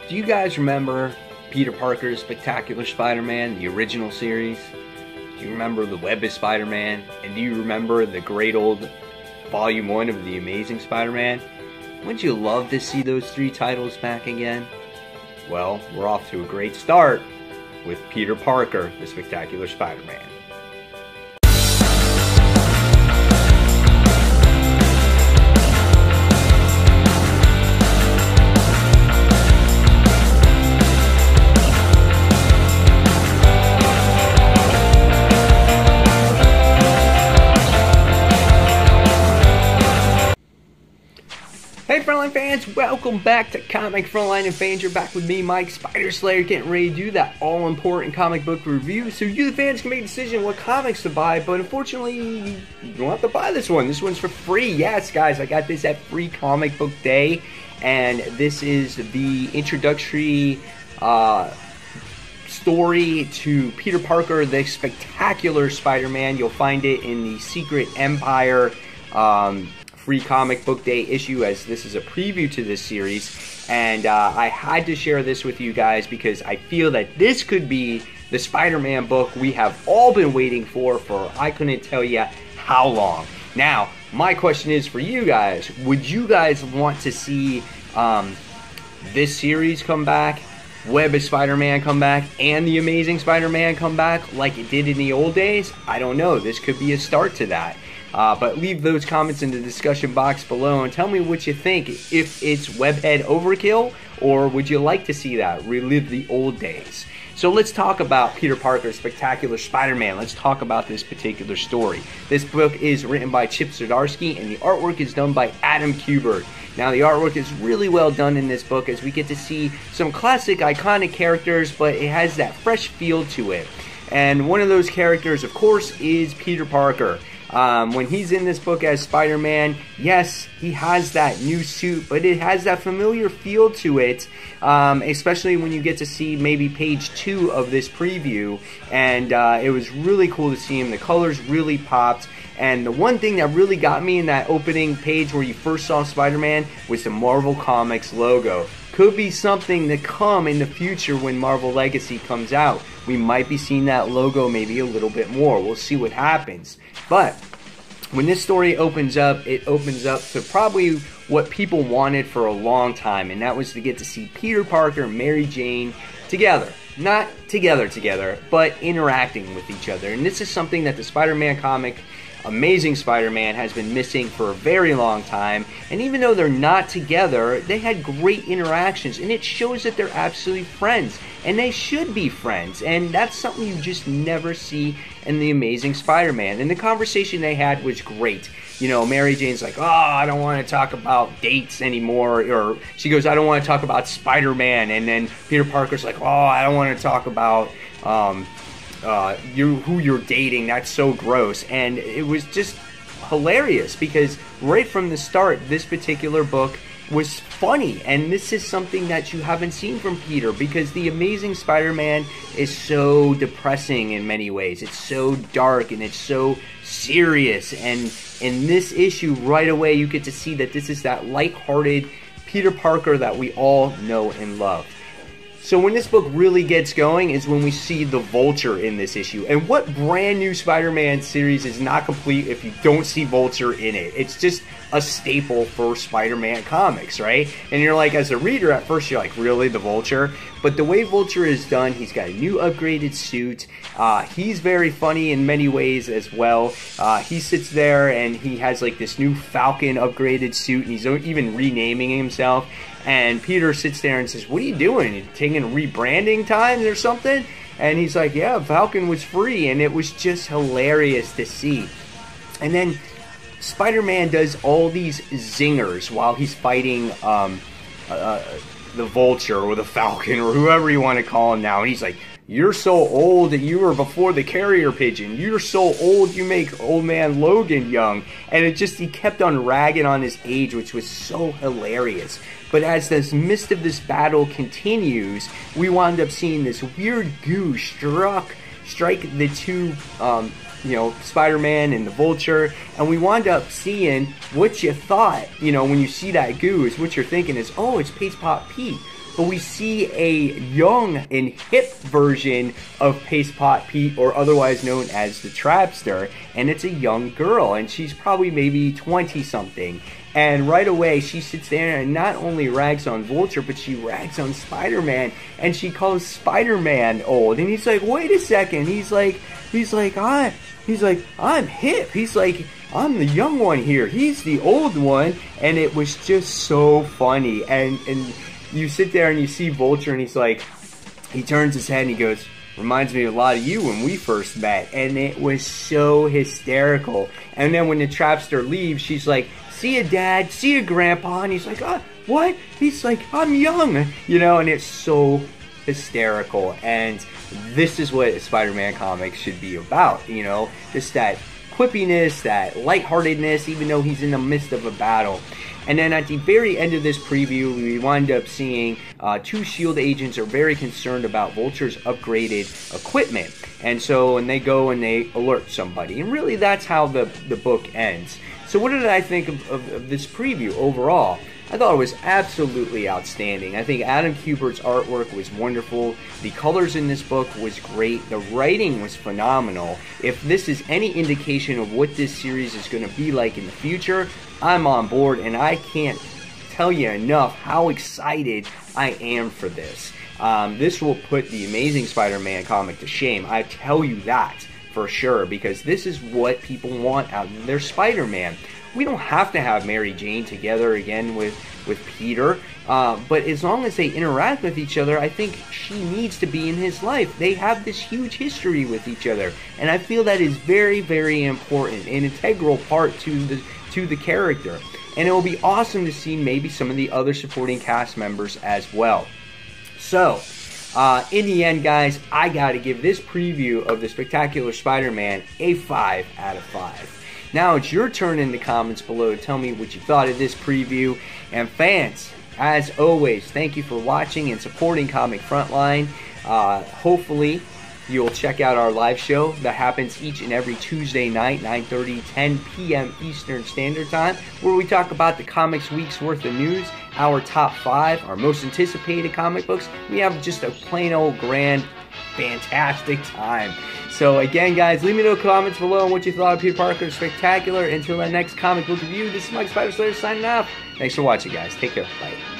Do you guys remember Peter Parker's Spectacular Spider-Man, the original series? Do you remember The Web of Spider-Man? And do you remember the great old Volume 1 of The Amazing Spider-Man? Wouldn't you love to see those three titles back again? Well, we're off to a great start with Peter Parker, the Spectacular Spider-Man. Hey Frontline fans, welcome back to Comic Frontline and Fans. You're back with me, Mike Spider Slayer, getting ready to do that all-important comic book review so you the fans can make a decision what comics to buy, but unfortunately, you don't have to buy this one. This one's for free. Yes, guys, I got this at Free Comic Book Day, and this is the introductory story to Peter Parker, the Spectacular Spider-Man. You'll find it in the Secret Empire Free Comic Book Day issue, as this is a preview to this series, and I had to share this with you guys because I feel that this could be the Spider-Man book we have all been waiting for I couldn't tell you how long. Now, my question is for you guys, would you guys want to see this series come back, Web of Spider-Man come back, and The Amazing Spider-Man come back like it did in the old days? I don't know. This could be a start to that. But leave those comments in the discussion box below and tell me what you think. If it's webhead overkill, or would you like to see that? Relive the old days. So let's talk about Peter Parker's Spectacular Spider-Man. Let's talk about this particular story. This book is written by Chip Zdarsky, and the artwork is done by Adam Kubert. Now, the artwork is really well done in this book, as we get to see some classic, iconic characters, but it has that fresh feel to it. And one of those characters, of course, is Peter Parker. When he's in this book as Spider-Man, yes, he has that new suit, but it has that familiar feel to it, especially when you get to see maybe page 2 of this preview, and it was really cool to see him. The colors really popped, and the one thing that really got me in that opening page where you first saw Spider-Man was the Marvel Comics logo. Could be something to come in the future when Marvel Legacy comes out. We might be seeing that logo maybe a little bit more. We'll see what happens. But when this story opens up, it opens up to probably what people wanted for a long time, and that was to get to see Peter Parker and Mary Jane together. Not together, but interacting with each other. And this is something that the Spider-Man comic, Amazing Spider-Man, has been missing for a very long time. And even though they're not together, they had great interactions, and it shows that they're absolutely friends, and they should be friends, and that's something you just never see in The Amazing Spider-Man. And the conversation they had was great. You know, Mary Jane's like, oh, I don't want to talk about dates anymore, or she goes, I don't want to talk about Spider-Man, and then Peter Parker's like, oh, I don't want to talk about who you're dating, that's so gross. And it was just hilarious because right from the start, this particular book was funny, and this is something that you haven't seen from Peter, because The Amazing Spider-Man is so depressing in many ways. It's so dark and it's so serious, and in this issue right away you get to see that this is that lighthearted Peter Parker that we all know and love. So when this book really gets going is when we see the Vulture in this issue. And what brand new Spider-Man series is not complete if you don't see Vulture in it? It's just a staple for Spider-Man comics, right? And you're like, as a reader, at first you're like, really, the Vulture? But the way Vulture is done, he's got a new upgraded suit. He's very funny in many ways as well. He sits there and he has like this new Falcon upgraded suit, and he's even renaming himself. And Peter sits there and says, what are you doing? You taking rebranding time or something? And he's like, yeah, Falcon was free. And it was just hilarious to see. And then Spider-Man does all these zingers while he's fighting the Vulture or the Falcon or whoever you want to call him now. And he's like, you're so old that you were before the carrier pigeon. You're so old you make old man Logan young. And it just, he kept on ragging on his age, which was so hilarious. But as this midst of this battle continues, we wound up seeing this weird goo strike the two, Spider-Man and the Vulture, and we wound up seeing what you thought, when you see that goo, is what you're thinking is, oh, it's Paste Pop Pete. but we see a young and hip version of Paste Pot Pete, or otherwise known as the Trapster, and it's a young girl, and she's probably maybe 20-something. And right away, she sits there and not only rags on Vulture, but she rags on Spider-Man, and she calls Spider-Man old. And he's like, wait a second. He's like, I'm hip. He's like, I'm the young one here. He's the old one. And it was just so funny. And you sit there and you see Vulture, and he's like, he turns his head and he goes, reminds me a lot of you when we first met. And it was so hysterical. And then when the Trapster leaves, she's like, see ya, Dad, see ya, Grandpa. And he's like, what? He's like, I'm young, you know, and it's so hysterical. And this is what a Spider-Man comic should be about, you know, just that quippiness, that lightheartedness, even though he's in the midst of a battle. And then at the very end of this preview, we wind up seeing two S.H.I.E.L.D. agents are very concerned about Vulture's upgraded equipment. And so, and they go and they alert somebody. And really, that's how the book ends. So what did I think of this preview overall? I thought it was absolutely outstanding. I think Adam Kubert's artwork was wonderful. The colors in this book was great. The writing was phenomenal. If this is any indication of what this series is going to be like in the future, I'm on board, and I can't tell you enough how excited I am for this. This will put the Amazing Spider-Man comic to shame. I tell you that for sure, because this is what people want out of their Spider-Man. We don't have to have Mary Jane together again with Peter, but as long as they interact with each other, I think she needs to be in his life. They have this huge history with each other, and I feel that is very, very important, an integral part to the character. And it will be awesome to see maybe some of the other supporting cast members as well. So, in the end, guys, I gotta give this preview of the Spectacular Spider-Man a 5 out of 5. Now it's your turn in the comments below to tell me what you thought of this preview. And fans, as always, thank you for watching and supporting Comic Frontline. Hopefully, you'll check out our live show that happens each and every Tuesday night, 9:30, 10 p.m. Eastern Standard Time, where we talk about the comics week's worth of news, our top 5, our most anticipated comic books. We have just a plain old grand, fantastic time. So again, guys, leave me no comments below on what you thought of Peter Parker's Spectacular. Until our next comic book review, this is Mike Spider Slayer signing off. Thanks for watching, guys. Take care. Bye.